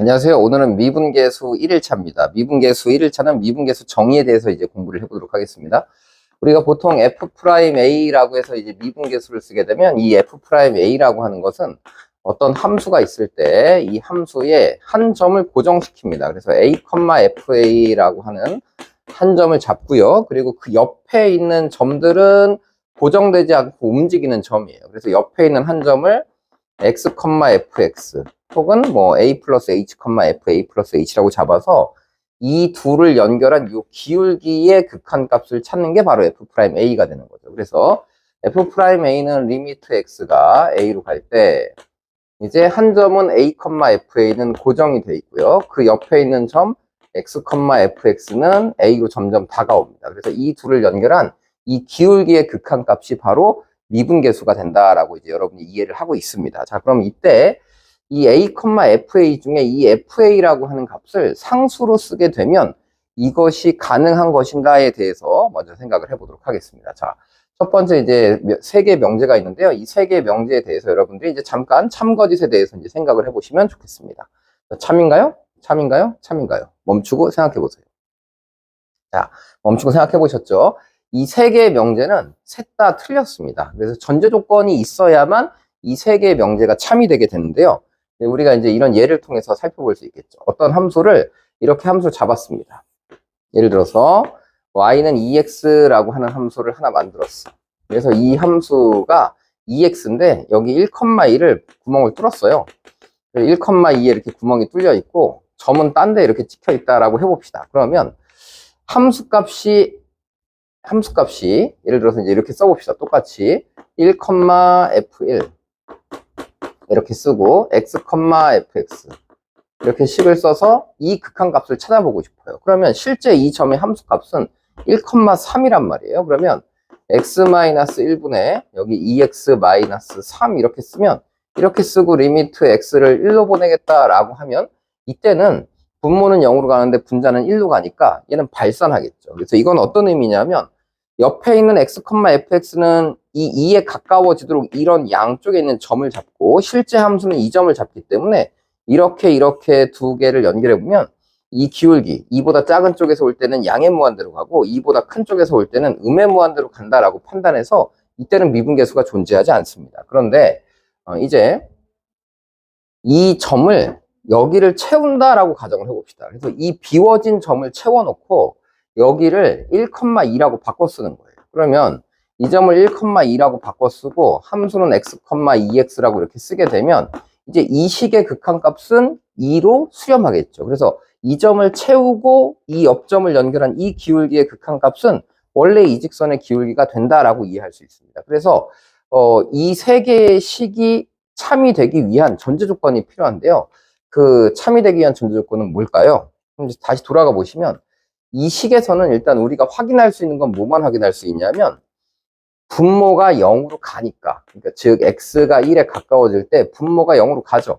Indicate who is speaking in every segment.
Speaker 1: 안녕하세요. 오늘은 미분계수 1일차입니다. 미분계수 1일차는 미분계수 정의에 대해서 이제 공부를 해보도록 하겠습니다. 우리가 보통 F'A라고 해서 이제 미분계수를 쓰게 되면 이 F'A라고 하는 것은 어떤 함수가 있을 때 이 함수의 한 점을 고정시킵니다. 그래서 A,FA라고 하는 한 점을 잡고요. 그리고 그 옆에 있는 점들은 고정되지 않고 움직이는 점이에요. 그래서 옆에 있는 한 점을 X, FX 혹은 뭐 A 플러스 H, F, A 플러스 H라고 잡아서 이 둘을 연결한 이 기울기의 극한값을 찾는 게 바로 F'A가 되는 거죠. 그래서 F'A는 리미트 X가 A로 갈 때 이제 한 점은 A, FA는 고정이 돼 있고요. 그 옆에 있는 점 X, FX는 A로 점점 다가옵니다. 그래서 이 둘을 연결한 이 기울기의 극한값이 바로 미분계수가 된다라고 이제 여러분이 이해를 하고 있습니다. 자, 그럼 이때 이 A, FA 중에 이 FA라고 하는 값을 상수로 쓰게 되면 이것이 가능한 것인가에 대해서 먼저 생각을 해보도록 하겠습니다. 자, 첫 번째 이제 세 개의 명제가 있는데요. 이 세 개의 명제에 대해서 여러분들이 이제 잠깐 참거짓에 대해서 이제 생각을 해보시면 좋겠습니다. 참인가요? 참인가요? 참인가요? 멈추고 생각해보세요. 자, 멈추고 생각해보셨죠? 이 세 개의 명제는 셋 다 틀렸습니다. 그래서 전제 조건이 있어야만 이 세 개의 명제가 참이 되게 되는데요. 우리가 이제 이런 예를 통해서 살펴볼 수 있겠죠. 어떤 함수를 이렇게 함수를 잡았습니다. 예를 들어서 y는 2x라고 하는 함수를 하나 만들었어. 그래서 이 함수가 2x인데 여기 1,2를 구멍을 뚫었어요. 1,2에 이렇게 구멍이 뚫려 있고 점은 딴 데 이렇게 찍혀 있다라고 해봅시다. 그러면 함수값이 예를 들어서 이제 이렇게 써봅시다. 똑같이 1,f1 이렇게 쓰고 x, fx 이렇게 식을 써서 이 극한값을 찾아보고 싶어요. 그러면 실제 이 점의 함수값은 1,3이란 말이에요. 그러면 x-1분의 여기 2x-3 이렇게 쓰면 이렇게 쓰고 리미트 x를 1로 보내겠다라고 하면 이때는 분모는 0으로 가는데 분자는 1로 가니까 얘는 발산하겠죠. 그래서 이건 어떤 의미냐면 옆에 있는 x, fx는 이 2에 가까워지도록 이런 양쪽에 있는 점을 잡고 실제 함수는 이 점을 잡기 때문에 이렇게 두 개를 연결해 보면 이 기울기 2보다 작은 쪽에서 올 때는 양의 무한대로 가고 2보다 큰 쪽에서 올 때는 음의 무한대로 간다라고 판단해서 이때는 미분계수가 존재하지 않습니다. 그런데 이제 이 점을 여기를 채운다라고 가정을 해봅시다. 그래서 이 비워진 점을 채워놓고 여기를 1,2라고 바꿔 쓰는 거예요. 그러면 이 점을 1,2라고 바꿔 쓰고 함수는 x, 2x라고 이렇게 쓰게 되면 이제 이 식의 극한값은 2로 수렴하겠죠. 그래서 이 점을 채우고 이 옆점을 연결한 이 기울기의 극한값은 원래 이 직선의 기울기가 된다라고 이해할 수 있습니다. 그래서 이 세 개의 식이 참이 되기 위한 전제 조건이 필요한데요. 그 참이 되기 위한 전제 조건은 뭘까요? 그럼 다시 돌아가 보시면 이 식에서는 일단 우리가 확인할 수 있는 건 뭐만 확인할 수 있냐면 분모가 0으로 가니까, 그러니까 즉 x가 1에 가까워질 때 분모가 0으로 가죠.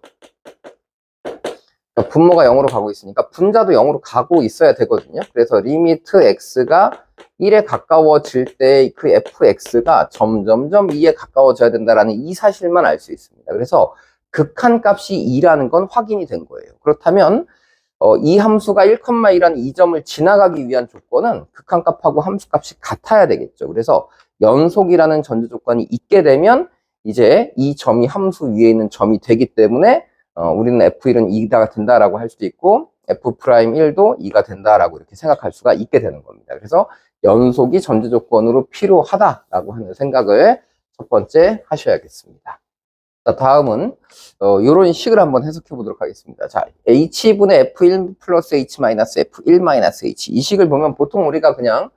Speaker 1: 그러니까 분모가 0으로 가고 있으니까 분자도 0으로 가고 있어야 되거든요. 그래서 리미트 x가 1에 가까워질 때 그 fx가 점점점 2에 가까워져야 된다라는 이 사실만 알 수 있습니다. 그래서 극한값이 2라는 건 확인이 된 거예요. 그렇다면 이 함수가 1,2라는 이 점을 지나가기 위한 조건은 극한값하고 함수값이 같아야 되겠죠. 그래서 연속이라는 전제 조건이 있게 되면 이제 이 점이 함수 위에 있는 점이 되기 때문에 우리는 f1은 2가 된다라고 할 수도 있고 F'1도 2가 된다라고 이렇게 생각할 수가 있게 되는 겁니다. 그래서 연속이 전제 조건으로 필요하다라고 하는 생각을 첫 번째 하셔야겠습니다. 자, 다음은 이런 식을 한번 해석해 보도록 하겠습니다. 자, h분의 f1 플러스 h 마이너스 f1 마이너스 h 이 식을 보면 보통 우리가 그냥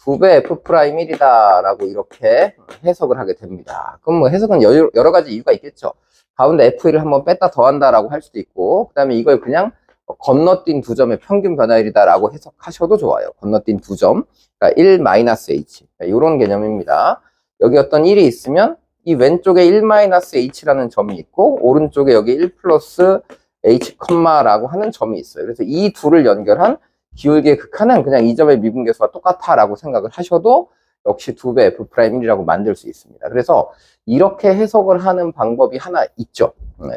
Speaker 1: 2배 f'1이다라고 이렇게 해석을 하게 됩니다. 그럼 뭐 해석은 여러 가지 이유가 있겠죠. 가운데 f1을 한번 뺐다 더한다라고 할 수도 있고, 그 다음에 이걸 그냥 건너뛴 두 점의 평균 변화율이다라고 해석하셔도 좋아요. 건너뛴 두 점, 그러니까 1 마이너스 h 이런 개념입니다. 여기 어떤 1이 있으면 이 왼쪽에 1 마이너스 h라는 점이 있고 오른쪽에 여기 1 플러스 h, 라고 하는 점이 있어요. 그래서 이 둘을 연결한 기울기의 극한은 그냥 이 점의 미분계수와 똑같다라고 생각을 하셔도 역시 2배 F'1이라고 만들 수 있습니다. 그래서 이렇게 해석을 하는 방법이 하나 있죠.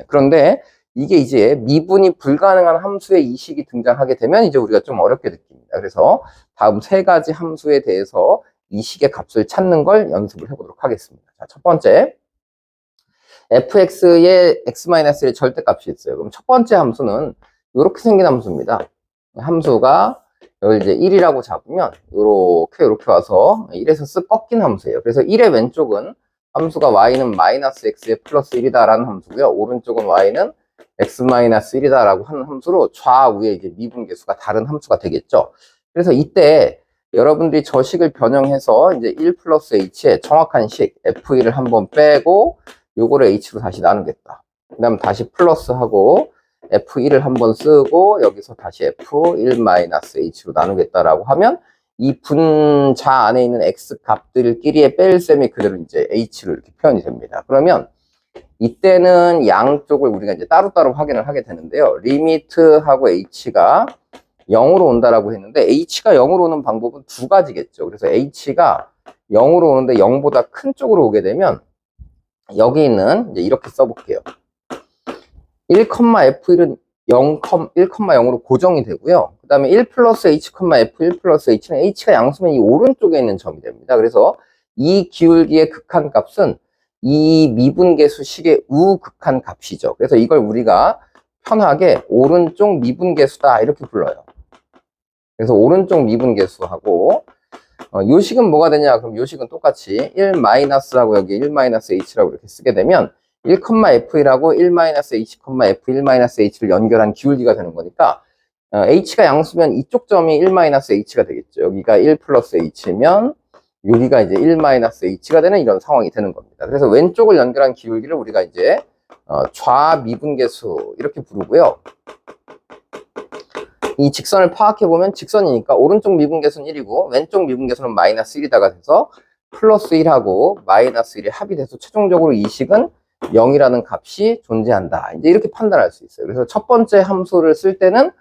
Speaker 1: 그런데 이게 이제 미분이 불가능한 함수의 이 식이 등장하게 되면 이제 우리가 좀 어렵게 느낍니다. 그래서 다음 세 가지 함수에 대해서 이 식의 값을 찾는 걸 연습을 해보도록 하겠습니다. 자, 첫 번째, fx의 x-1의 절대값이 있어요. 그럼 첫 번째 함수는 이렇게 생긴 함수입니다. 함수가 여기 이제 1이라고 잡으면 이렇게 와서 1에서 쓱 꺾인 함수예요. 그래서 1의 왼쪽은 함수가 y는 마이너스 x의 플러스 1이다라는 함수고요. 오른쪽은 y는 x-1이다라고 하는 함수로 좌우에 이제 미분계수가 다른 함수가 되겠죠. 그래서 이때 여러분들이 저 식을 변형해서 이제 1 플러스 h의 정확한 식 f1을 한번 빼고 요거를 h로 다시 나누겠다. 그 다음 다시 플러스하고 f1을 한번 쓰고 여기서 다시 f1-h로 나누겠다라고 하면 이 분자 안에 있는 x 값들끼리의 뺄셈이 그대로 이제 h로 이렇게 표현이 됩니다. 그러면 이때는 양쪽을 우리가 이제 따로따로 확인을 하게 되는데요. 리미트하고 h가 0으로 온다라고 했는데 h가 0으로 오는 방법은 두 가지겠죠. 그래서 h가 0으로 오는데 0보다 큰 쪽으로 오게 되면 여기 있는 이제 이렇게 써볼게요. 1,f1은 1,0으로 고정이 되고요. 그 다음에 1 플러스 h, f 1 플러스 h는 h가 양수면 이 오른쪽에 있는 점이 됩니다. 그래서 이 기울기의 극한값은 이 미분계수 식의 우극한 값이죠. 그래서 이걸 우리가 편하게 오른쪽 미분계수다 이렇게 불러요. 그래서 오른쪽 미분계수하고 요 식은 뭐가 되냐? 그럼 요 식은 똑같이 1 마이너스하고 여기 1 마이너스 h라고 이렇게 쓰게 되면 1,f1하고 1 마이너스 h, f 1 마이너스 h를 연결한 기울기가 되는 거니까 h가 양수면 이쪽 점이 1 마이너스 h가 되겠죠. 여기가 1 플러스 h면 여기가 이제 1 마이너스 h가 되는 이런 상황이 되는 겁니다. 그래서 왼쪽을 연결한 기울기를 우리가 이제 좌미분계수 이렇게 부르고요. 이 직선을 파악해보면 직선이니까 오른쪽 미분계수는 1이고 왼쪽 미분계수는 마이너스 1이다가 돼서 플러스 1하고 마이너스 1이 합이 돼서 최종적으로 이 식은 0이라는 값이 존재한다. 이제 이렇게 판단할 수 있어요. 그래서 첫 번째 함수를 쓸 때는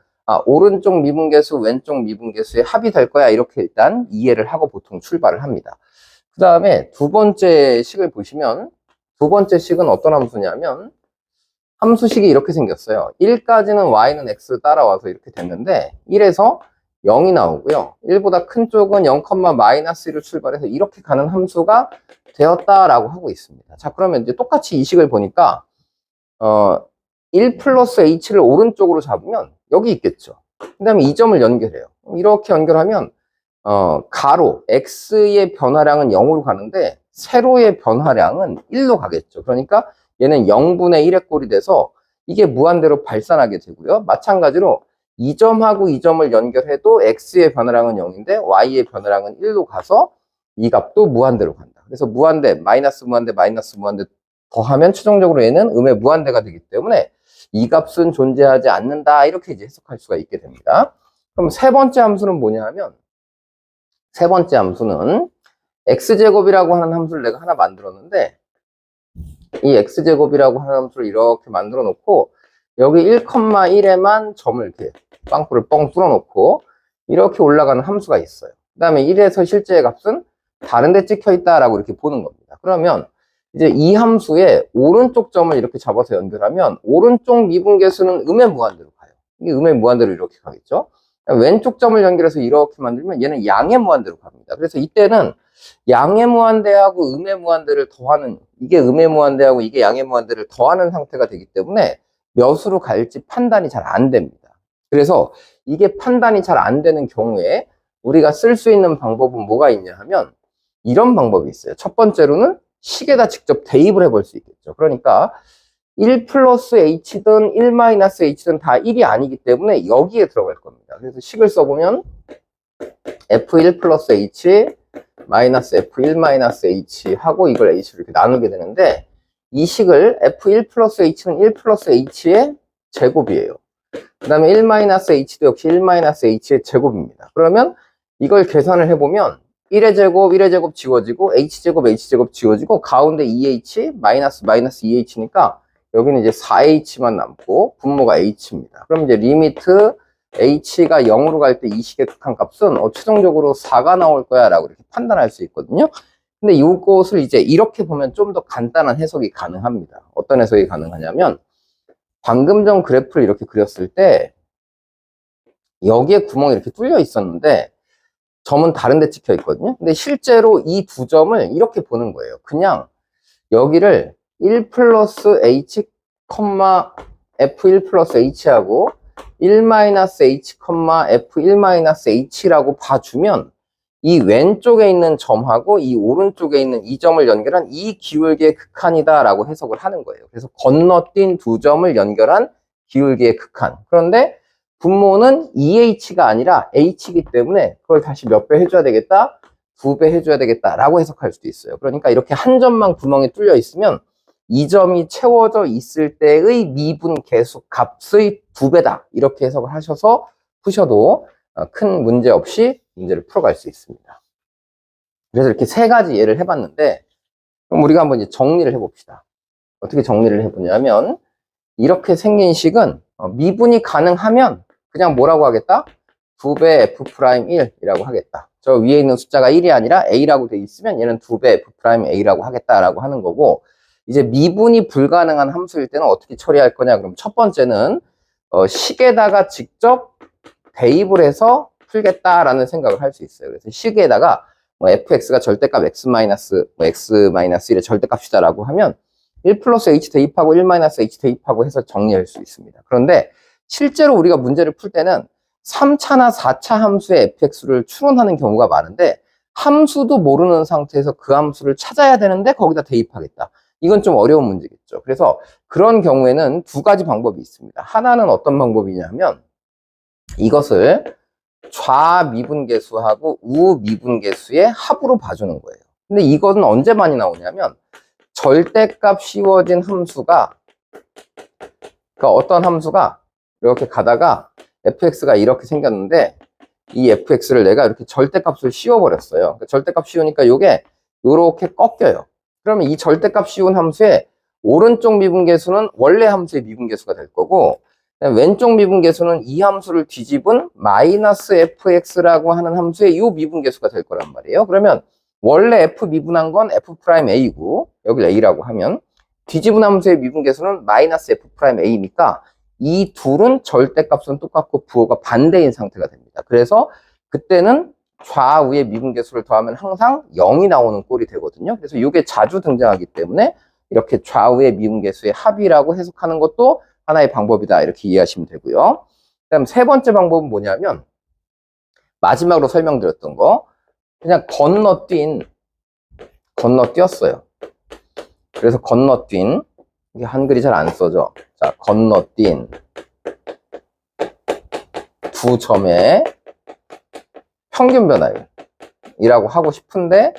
Speaker 1: 오른쪽 미분계수, 왼쪽 미분계수의 합이 될 거야. 이렇게 일단 이해를 하고 보통 출발을 합니다. 그 다음에 두 번째 식을 보시면 두 번째 식은 어떤 함수냐면 함수식이 이렇게 생겼어요. 1까지는 y는 x 따라와서 이렇게 됐는데 1에서 0이 나오고요. 1보다 큰 쪽은 0, 마이너스 1을 출발해서 이렇게 가는 함수가 되었다라고 하고 있습니다. 자, 그러면 이제 똑같이 이 식을 보니까 1 플러스 h를 오른쪽으로 잡으면 여기 있겠죠. 그 다음에 이 점을 연결해요. 이렇게 연결하면 가로 x의 변화량은 0으로 가는데 세로의 변화량은 1로 가겠죠. 그러니까 얘는 0분의 1의 꼴이 돼서 이게 무한대로 발산하게 되고요. 마찬가지로 이 점하고 이 점을 연결해도 x의 변화량은 0인데 y의 변화량은 1로 가서 이 값도 무한대로 간다. 그래서 무한대, 마이너스 무한대, 마이너스 무한대 더하면 최종적으로 얘는 음의 무한대가 되기 때문에 이 값은 존재하지 않는다. 이렇게 이제 해석할 수가 있게 됩니다. 그럼 세 번째 함수는 뭐냐 하면 세 번째 함수는 x제곱이라고 하는 함수를 내가 하나 만들었는데 이 x제곱이라고 하는 함수를 이렇게 만들어 놓고 여기 1,1에만 점을 이렇게 빵꾸를 뻥 뚫어 놓고 이렇게 올라가는 함수가 있어요. 그 다음에 1에서 실제의 값은 다른 데 찍혀 있다라고 이렇게 보는 겁니다. 그러면 이제 이 함수의 오른쪽 점을 이렇게 잡아서 연결하면 오른쪽 미분계수는 음의 무한대로 가요. 이게 음의 무한대로 이렇게 가겠죠. 왼쪽 점을 연결해서 이렇게 만들면 얘는 양의 무한대로 갑니다. 그래서 이때는 양의 무한대하고 음의 무한대를 더하는 이게 음의 무한대하고 이게 양의 무한대를 더하는 상태가 되기 때문에 몇으로 갈지 판단이 잘 안 됩니다. 그래서 이게 판단이 잘 안 되는 경우에 우리가 쓸 수 있는 방법은 뭐가 있냐 하면 이런 방법이 있어요. 첫 번째로는 식에다 직접 대입을 해볼 수 있겠죠. 그러니까 1 플러스 h든 1 마이너스 h든 다 1이 아니기 때문에 여기에 들어갈 겁니다. 그래서 식을 써보면 f1 플러스 h 마이너스 f1 마이너스 h 하고 이걸 h로 이렇게 나누게 되는데 이 식을 f1 플러스 h는 1 플러스 h의 제곱이에요. 그 다음에 1 마이너스 h도 역시 1 마이너스 h의 제곱입니다. 그러면 이걸 계산을 해보면 1의 제곱, 1의 제곱 지워지고 h제곱, h제곱 지워지고 가운데 2h, 마이너스 2h니까 여기는 이제 4h만 남고 분모가 h입니다. 그럼 이제 리미트 h가 0으로 갈 때 이 식의 극한값은 최종적으로 4가 나올 거야 라고 이렇게 판단할 수 있거든요. 근데 이것을 이제 이렇게 보면 좀 더 간단한 해석이 가능합니다. 어떤 해석이 가능하냐면 방금 전 그래프를 이렇게 그렸을 때 여기에 구멍이 이렇게 뚫려 있었는데 점은 다른 데 찍혀 있거든요. 근데 실제로 이 두 점을 이렇게 보는 거예요. 그냥 여기를 1 플러스 h, f1 플러스 h하고 1 마이너스 h, f1 마이너스 h라고 봐주면 이 왼쪽에 있는 점하고 이 오른쪽에 있는 이 점을 연결한 이 기울기의 극한이다 라고 해석을 하는 거예요. 그래서 건너뛴 두 점을 연결한 기울기의 극한. 그런데 분모는 2h가 아니라 h이기 때문에 그걸 다시 몇 배 해줘야 되겠다? 2배 해줘야 되겠다 라고 해석할 수도 있어요. 그러니까 이렇게 한 점만 구멍이 뚫려 있으면 이 점이 채워져 있을 때의 미분 계수 값의 2배다 이렇게 해석을 하셔서 푸셔도 큰 문제 없이 문제를 풀어갈 수 있습니다. 그래서 이렇게 세 가지 예를 해봤는데 그럼 우리가 한번 이제 정리를 해봅시다. 어떻게 정리를 해보냐면 이렇게 생긴 식은 미분이 가능하면 그냥 뭐라고 하겠다? 2배 f'1이라고 하겠다. 저 위에 있는 숫자가 1이 아니라 a라고 돼 있으면 얘는 2배 f'a라고 하겠다라고 하는 거고 이제 미분이 불가능한 함수일 때는 어떻게 처리할 거냐? 그럼 첫 번째는 식에다가 직접 대입을 해서 풀겠다라는 생각을 할 수 있어요. 그래서 식에다가 fx가 절대값 x-1의 절대값이다라고 하면 1 플러스 h 대입하고 1 마이너스 h 대입하고 해서 정리할 수 있습니다. 그런데 실제로 우리가 문제를 풀 때는 3차나 4차 함수의 fx를 추론하는 경우가 많은데 함수도 모르는 상태에서 그 함수를 찾아야 되는데 거기다 대입하겠다. 이건 좀 어려운 문제겠죠. 그래서 그런 경우에는 두 가지 방법이 있습니다. 하나는 어떤 방법이냐면 이것을 좌미분계수하고 우미분계수의 합으로 봐주는 거예요. 근데 이거는 언제 많이 나오냐면 절대값 씌워진 함수가 그러니까 어떤 함수가 이렇게 가다가 fx가 이렇게 생겼는데 이 fx를 내가 이렇게 절대값을 씌워버렸어요. 그러니까 절대값 씌우니까 이게 이렇게 꺾여요. 그러면 이 절대값 씌운 함수의 오른쪽 미분계수는 원래 함수의 미분계수가 될 거고 왼쪽 미분계수는 이 함수를 뒤집은 마이너스 fx라고 하는 함수의 이 미분계수가 될 거란 말이에요. 그러면 원래 f 미분한 건 f'a이고 여기 a라고 하면 뒤집은 함수의 미분계수는 마이너스 f'a니까 이 둘은 절대값은 똑같고 부호가 반대인 상태가 됩니다. 그래서 그때는 좌우의 미분계수를 더하면 항상 0이 나오는 꼴이 되거든요. 그래서 이게 자주 등장하기 때문에 이렇게 좌우의 미분계수의 합이라고 해석하는 것도 하나의 방법이다 이렇게 이해하시면 되고요. 그다음 세 번째 방법은 뭐냐면 마지막으로 설명드렸던 거 그냥 건너뛰었어요. 그래서 건너뛴 이게 한글이 잘 안 써져. 자, 건너뛴 두 점의 평균 변화율이라고 하고 싶은데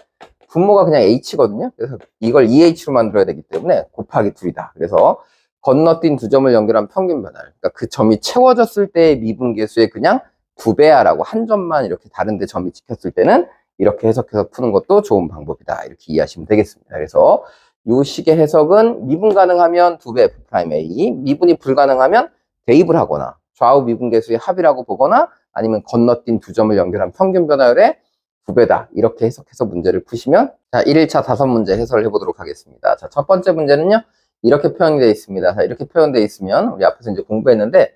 Speaker 1: 분모가 그냥 h거든요. 그래서 이걸 2h로 만들어야 되기 때문에 곱하기 2이다. 그래서 건너뛴 두 점을 연결한 평균 변화율. 그러니까 그 점이 채워졌을 때의 미분계수의 그냥 2배야라고 한 점만 이렇게 다른데 점이 찍혔을 때는 이렇게 해석해서 푸는 것도 좋은 방법이다. 이렇게 이해하시면 되겠습니다. 그래서 이 식의 해석은 미분 가능하면 2배 f'a, 미분이 불가능하면 대입을 하거나 좌우 미분계수의 합이라고 보거나 아니면 건너뛴 두 점을 연결한 평균 변화율의 2배다. 이렇게 해석해서 문제를 푸시면 자 1일차 5문제 해설을 해보도록 하겠습니다. 자, 첫 번째 문제는요. 이렇게 표현이 되어 있습니다. 자, 이렇게 표현되어 있으면 우리 앞에서 이제 공부했는데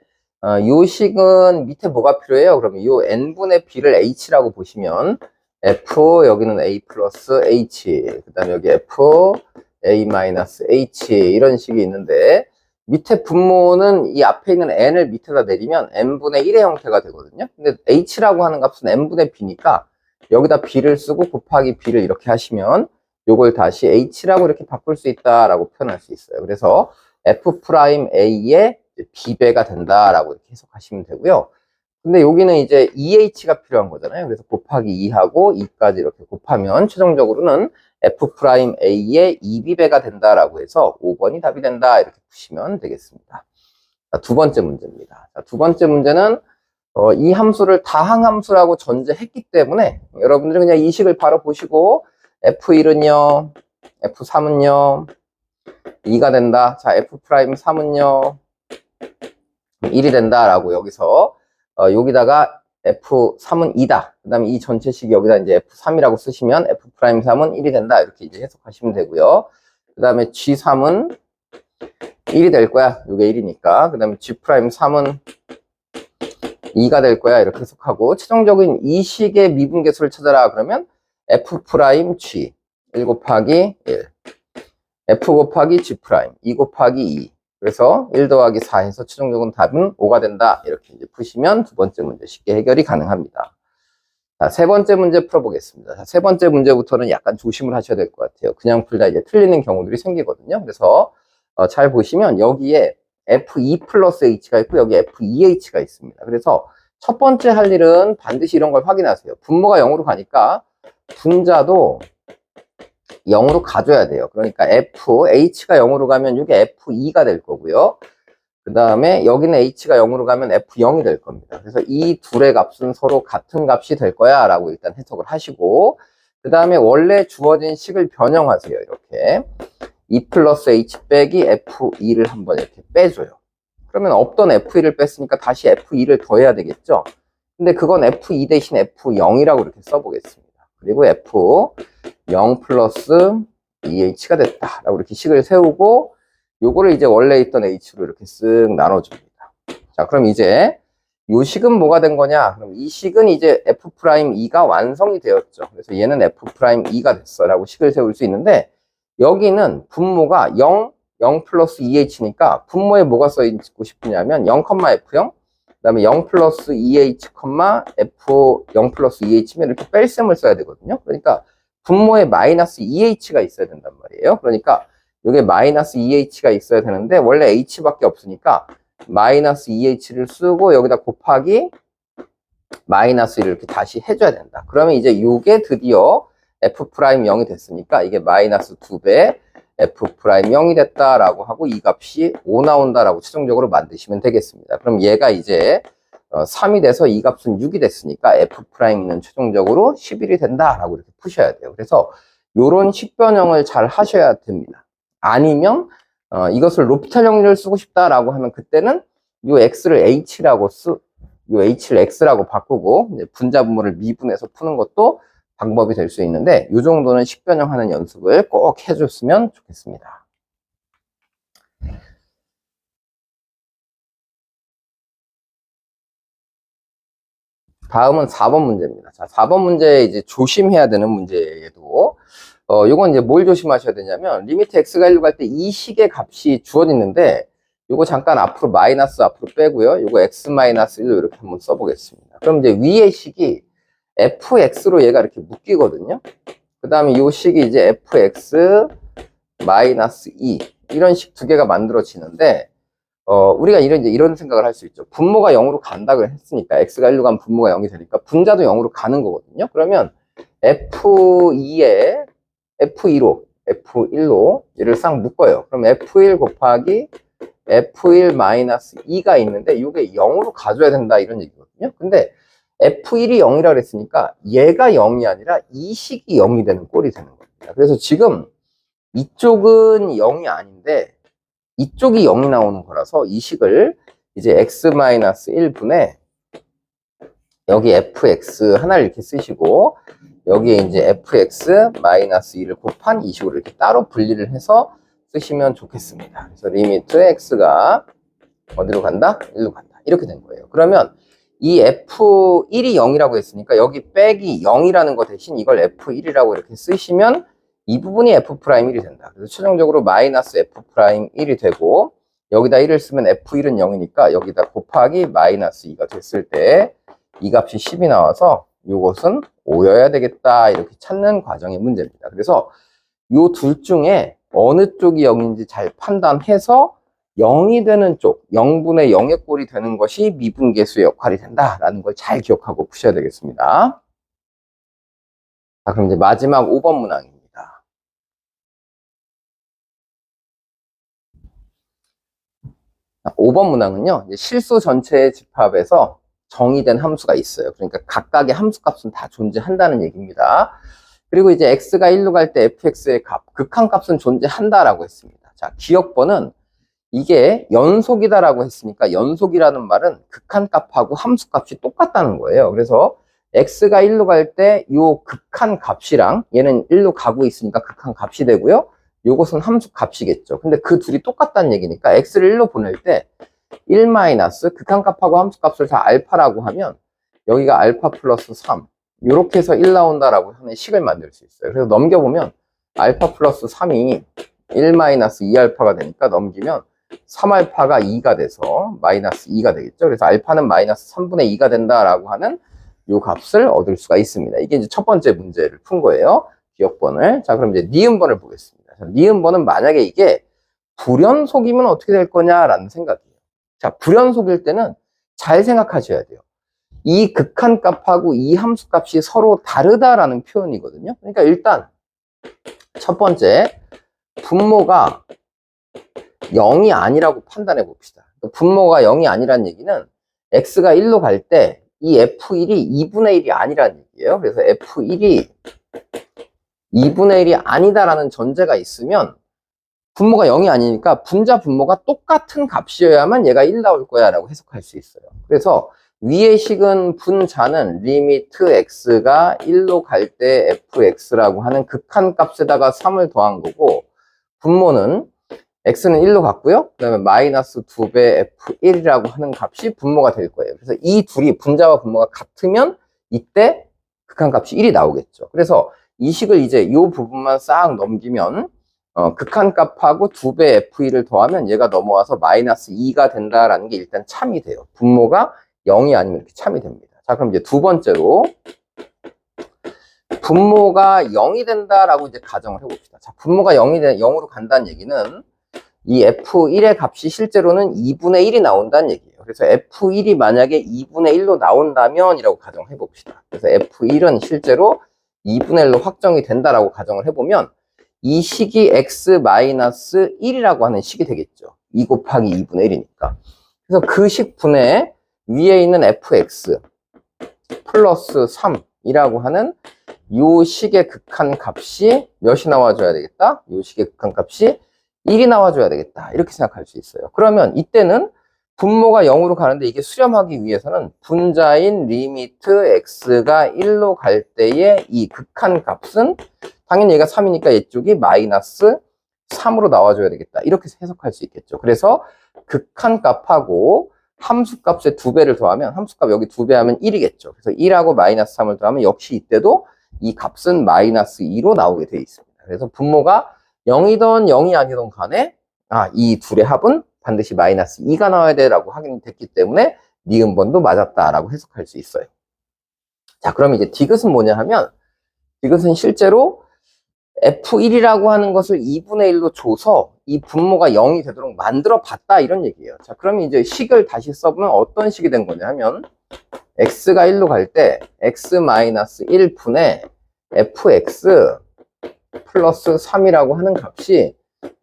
Speaker 1: 이 식은 밑에 뭐가 필요해요? 그러면 이 n분의 b를 h라고 보시면 f 여기는 a 플러스 h 그 다음에 여기 f a 마이너스 h 이런 식이 있는데 밑에 분모는 이 앞에 있는 n을 밑에다 내리면 n분의 1의 형태가 되거든요. 근데 h라고 하는 값은 n분의 b니까 여기다 b를 쓰고 곱하기 b를 이렇게 하시면 요걸 다시 h라고 이렇게 바꿀 수 있다라고 표현할 수 있어요. 그래서 f'a의 b배가 된다라고 이렇게 해석하시면 되고요. 근데 여기는 이제 2h가 필요한 거잖아요. 그래서 곱하기 2하고 2까지 이렇게 곱하면 최종적으로는 f'a의 2b배가 된다라고 해서 5번이 답이 된다 이렇게 보시면 되겠습니다. 자, 두 번째 문제입니다. 자, 두 번째 문제는 이 함수를 다항함수라고 전제했기 때문에 여러분들은 그냥 이 식을 바로 보시고 f1은요, f3은요, 2가 된다. 자, f'3은요, 1이 된다라고 여기서 여기다가 f3은 2다. 그 다음에 이 전체식이 여기다 이제 f3이라고 쓰시면 f'3은 1이 된다. 이렇게 이제 해석하시면 되고요. 그 다음에 g3은 1이 될 거야. 이게 1이니까. 그 다음에 G'3은 2가 될 거야. 이렇게 해석하고, 최종적인 이 식의 미분계수를 찾아라. 그러면 F'G 1 곱하기 1, F 곱하기 G', 2 곱하기 2. 그래서 1 더하기 4 해서 최종적인 답은 5가 된다. 이렇게 이제 푸시면 두 번째 문제 쉽게 해결이 가능합니다. 자, 세 번째 문제 풀어보겠습니다. 자, 세 번째 문제부터는 약간 조심을 하셔야 될 것 같아요. 그냥 풀다 이제 틀리는 경우들이 생기거든요. 그래서 잘 보시면 여기에 F2 플러스 H가 있고 여기 F2H가 있습니다. 그래서 첫 번째 할 일은 반드시 이런 걸 확인하세요. 분모가 0으로 가니까 분자도 0으로 가줘야 돼요. 그러니까 H가 0으로 가면 이게 F2가 될 거고요. 그 다음에 여기는 H가 0으로 가면 F0이 될 겁니다. 그래서 이 둘의 값은 서로 같은 값이 될 거야 라고 일단 해석을 하시고, 그 다음에 원래 주어진 식을 변형하세요. 이렇게 2 플러스 H 빼기 F2를 한번 이렇게 빼줘요. 그러면 없던 F1을 뺐으니까 다시 F2를 더해야 되겠죠. 근데 그건 F2 대신 F0이라고 이렇게 써보겠습니다. 그리고 F0 플러스 2H가 됐다 라고 이렇게 식을 세우고, 요거를 이제 원래 있던 H로 이렇게 쓱 나눠줍니다. 자, 그럼 이제 요 식은 뭐가 된 거냐? 그럼 이 식은 이제 F'2가 완성이 되었죠. 그래서 얘는 F'2가 됐어 라고 식을 세울 수 있는데, 여기는 분모가 0, 0 플러스 2H니까 분모에 뭐가 써 있고 싶으냐면 0,F0, 그 다음에 0 플러스 2H, F0 플러스 2H면 이렇게 뺄셈을 써야 되거든요. 그러니까 분모에 마이너스 2H가 있어야 된단 말이에요. 그러니까 이게 마이너스 2H가 있어야 되는데 원래 H밖에 없으니까 마이너스 2H를 쓰고 여기다 곱하기 마이너스 1을 이렇게 다시 해줘야 된다. 그러면 이제 이게 드디어 F'0이 됐으니까 이게 마이너스 2배 F'0이 됐다라고 하고 이 값이 5 나온다라고 최종적으로 만드시면 되겠습니다. 그럼 얘가 이제 3이 돼서 이 값은 6이 됐으니까 F'는 최종적으로 11이 된다라고 이렇게 푸셔야 돼요. 그래서 요런 식변형을 잘 하셔야 됩니다. 아니면 이것을 로피탈 정리를 쓰고 싶다라고 하면 그때는 요 x를 h라고 요 h를 x라고 바꾸고 이제 분자 분모를 미분해서 푸는 것도 방법이 될 수 있는데 요 정도는 식변형하는 연습을 꼭 해줬으면 좋겠습니다. 다음은 4번 문제입니다. 자, 4번 문제 이제 조심해야 되는 문제에도 요건 이제 뭘 조심하셔야 되냐면 리미트 x가 1로 갈 때 이 식의 값이 주어지는데 요거 잠깐 앞으로 마이너스 앞으로 빼고요. 요거 x 마이너스 1로 이렇게 한번 써보겠습니다. 그럼 이제 위의 식이 fx로 얘가 이렇게 묶이거든요. 그 다음에 요 식이 이제 fx 마이너스 2 이런 식 두 개가 만들어지는데 우리가 이런 생각을 할 수 있죠. 분모가 0으로 간다고 했으니까 x가 1로 가면 분모가 0이 되니까 분자도 0으로 가는 거거든요. 그러면 F2에 F1로 얘를 싹 묶어요. 그럼 F1 곱하기 F1 마이너스 2가 있는데 이게 0으로 가져야 된다 이런 얘기거든요. 근데 F1이 0이라 그랬으니까 얘가 0이 아니라 이 식이 0이 되는 꼴이 되는 겁니다. 그래서 지금 이쪽은 0이 아닌데 이쪽이 0이 나오는 거라서 이 식을 이제 x-1분의 여기 fx 하나를 이렇게 쓰시고 여기에 이제 fx-2를 곱한 이 식으로 이렇게 따로 분리를 해서 쓰시면 좋겠습니다. 그래서 리미트 x가 어디로 간다? 1로 간다. 이렇게 된 거예요. 그러면 이 f1이 0이라고 했으니까 여기 빼기 0이라는 거 대신 이걸 f1이라고 이렇게 쓰시면 이 부분이 F'1이 된다. 그래서 최종적으로 마이너스 F'1이 되고 여기다 1을 쓰면 F1은 0이니까 여기다 곱하기 마이너스 2가 됐을 때 이 값이 10이 나와서 이것은 5여야 되겠다 이렇게 찾는 과정의 문제입니다. 그래서 이 둘 중에 어느 쪽이 0인지 잘 판단해서 0이 되는 쪽, 0분의 0의 꼴이 되는 것이 미분계수의 역할이 된다라는 걸 잘 기억하고 푸셔야 되겠습니다. 자, 그럼 이제 마지막 5번 문항입니다. 5번 문항은요, 이제 실수 전체의 집합에서 정의된 함수가 있어요. 그러니까 각각의 함수값은 다 존재한다는 얘기입니다. 그리고 이제 x가 1로 갈 때 fx의 값, 극한값은 존재한다라고 했습니다. 자, 기억번은 이게 연속이다라고 했으니까 연속이라는 말은 극한값하고 함수값이 똑같다는 거예요. 그래서 x가 1로 갈 때 이 극한값이랑 얘는 1로 가고 있으니까 극한값이 되고요. 요것은 함수 값이겠죠. 근데 그 둘이 똑같다는 얘기니까 x를 1로 보낼 때 1 마이너스 극한값하고 함수값을 다 알파라고 하면 여기가 알파 플러스 3 이렇게 해서 1 나온다라고 하는 식을 만들 수 있어요. 그래서 넘겨보면 알파 플러스 3이 1 마이너스 2알파가 되니까 넘기면 3알파가 2가 돼서 마이너스 2가 되겠죠. 그래서 알파는 마이너스 3분의 2가 된다라고 하는 요 값을 얻을 수가 있습니다. 이게 이제 첫 번째 문제를 푼 거예요. 기억번을. 자, 그럼 이제 니은번을 보겠습니다. 자, 니은번은 만약에 이게 불연속이면 어떻게 될 거냐라는 생각이에요. 자, 불연속일 때는 잘 생각하셔야 돼요. 이 극한값하고 이 함수값이 서로 다르다라는 표현이거든요. 그러니까 일단 첫 번째 분모가 0이 아니라고 판단해 봅시다. 분모가 0이 아니란 얘기는 x가 1로 갈 때 이 f1이 2분의 1이 아니라는 얘기예요. 그래서 f1이 2분의 1이 아니다라는 전제가 있으면 분모가 0이 아니니까 분자 분모가 똑같은 값이어야만 얘가 1 나올 거야 라고 해석할 수 있어요. 그래서 위의 식은 분자는 리미트 x가 1로 갈 때 fx라고 하는 극한값에다가 3을 더한 거고 분모는 x는 1로 갔고요. 그 다음에 마이너스 2배 f1이라고 하는 값이 분모가 될 거예요. 그래서 이 둘이 분자와 분모가 같으면 이때 극한값이 1이 나오겠죠. 그래서 이 식을 이제 이 부분만 싹 넘기면 극한값하고 2배 f1을 더하면 얘가 넘어와서 마이너스 2가 된다라는 게 일단 참이 돼요. 분모가 0이 아니면 이렇게 참이 됩니다. 자, 그럼 이제 두 번째로 분모가 0이 된다라고 이제 가정을 해봅시다. 자, 분모가 0으로 간다는 얘기는 이 f1의 값이 실제로는 2분의 1이 나온다는 얘기예요. 그래서 f1이 만약에 2분의 1로 나온다면 이라고 가정해 봅시다. 그래서 f1은 실제로 2분의 1로 확정이 된다라고 가정을 해보면 이 식이 x-1이라고 하는 식이 되겠죠. 2 곱하기 2분의 1이니까. 그래서 그 식분에 위에 있는 fx 플러스 3이라고 하는 요 식의 극한값이 몇이 나와줘야 되겠다? 요 식의 극한값이 1이 나와줘야 되겠다. 이렇게 생각할 수 있어요. 그러면 이때는 분모가 0으로 가는데 이게 수렴하기 위해서는 분자인 리미트 x가 1로 갈 때의 이 극한값은 당연히 얘가 3이니까 이쪽이 마이너스 3으로 나와줘야 되겠다. 이렇게 해석할 수 있겠죠. 그래서 극한값하고 함수값의 2배를 더하면 함수값 여기 2배 하면 1이겠죠. 그래서 1하고 마이너스 3을 더하면 역시 이때도 이 값은 마이너스 2로 나오게 되어 있습니다. 그래서 분모가 0이든 0이 아니든 간에 이 둘의 합은 반드시 마이너스 2가 나와야 돼라고 확인됐기 때문에 니은번도 맞았다라고 해석할 수 있어요. 자, 그럼 이제 디귿은 뭐냐 하면 디귿은 실제로 f1이라고 하는 것을 2분의 1로 줘서 이 분모가 0이 되도록 만들어 봤다 이런 얘기예요. 자, 그러면 이제 식을 다시 써보면 어떤 식이 된 거냐 하면 x가 1로 갈 때 x-1분의 fx 플러스 3이라고 하는 값이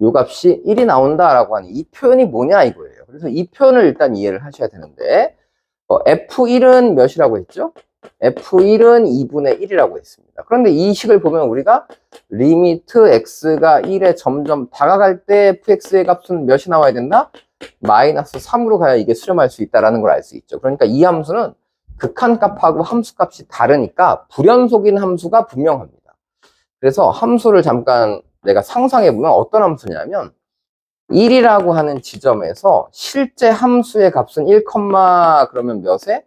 Speaker 1: 요 값이 1이 나온다라고 하는 이 표현이 뭐냐 이거예요. 그래서 이 표현을 일단 이해를 하셔야 되는데 f1은 몇이라고 했죠? f1은 2분의 1이라고 했습니다. 그런데 이 식을 보면 우리가 리미트 x가 1에 점점 다가갈 때 fx의 값은 몇이 나와야 된다? 마이너스 3으로 가야 이게 수렴할 수 있다는 걸 알 수 있죠. 그러니까 이 함수는 극한값하고 함수값이 다르니까 불연속인 함수가 분명합니다. 그래서 함수를 잠깐 내가 상상해보면 어떤 함수냐면 1이라고 하는 지점에서 실제 함수의 값은 1, 그러면 몇에?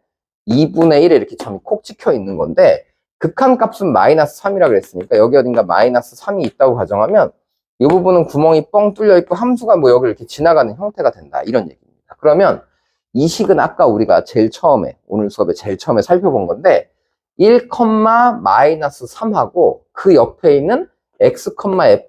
Speaker 1: 2분의 1에 이렇게 점이 콕 찍혀 있는 건데 극한값은 마이너스 3이라고 그랬으니까 여기 어딘가 마이너스 3이 있다고 가정하면 이 부분은 구멍이 뻥 뚫려 있고 함수가 뭐 여기를 이렇게 지나가는 형태가 된다 이런 얘기입니다. 그러면 이 식은 아까 우리가 제일 처음에 오늘 수업에 제일 처음에 살펴본 건데 1, 마이너스 3하고 그 옆에 있는 x,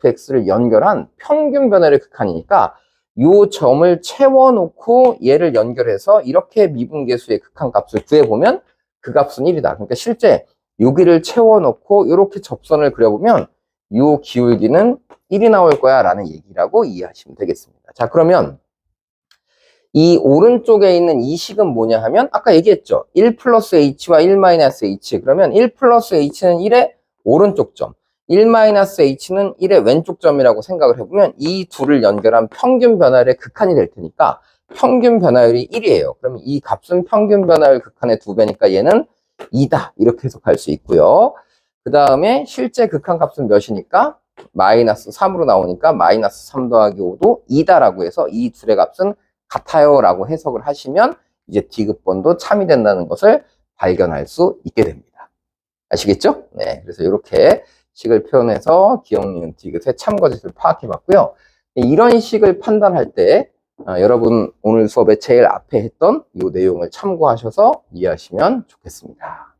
Speaker 1: fx를 연결한 평균 변화의 극한이니까 이 점을 채워놓고 얘를 연결해서 이렇게 미분계수의 극한값을 구해보면 그 값은 1이다. 그러니까 실제 여기를 채워놓고 이렇게 접선을 그려보면 이 기울기는 1이 나올 거야 라는 얘기라고 이해하시면 되겠습니다. 자, 그러면 이 오른쪽에 있는 이 식은 뭐냐 하면 아까 얘기했죠. 1 플러스 h와 1 마이너스 h. 그러면 1 플러스 h는 1의 오른쪽 점, 1 마이너스 h는 1의 왼쪽 점이라고 생각을 해보면 이 둘을 연결한 평균 변화율의 극한이 될 테니까 평균 변화율이 1이에요. 그러면 이 값은 평균 변화율 극한의 2배니까 얘는 2다. 이렇게 해석할 수 있고요. 그 다음에 실제 극한 값은 몇이니까 마이너스 3으로 나오니까 마이너스 3 더하기 5도 2다라고 해서 이 둘의 값은 같아요 라고 해석을 하시면 이제 D급번도 참이 된다는 것을 발견할 수 있게 됩니다. 아시겠죠? 네, 그래서 이렇게 식을 표현해서 기억, 니은, 디귿의 참거짓을 파악해 봤고요. 이런 식을 판단할 때 여러분 오늘 수업에 제일 앞에 했던 이 내용을 참고하셔서 이해하시면 좋겠습니다.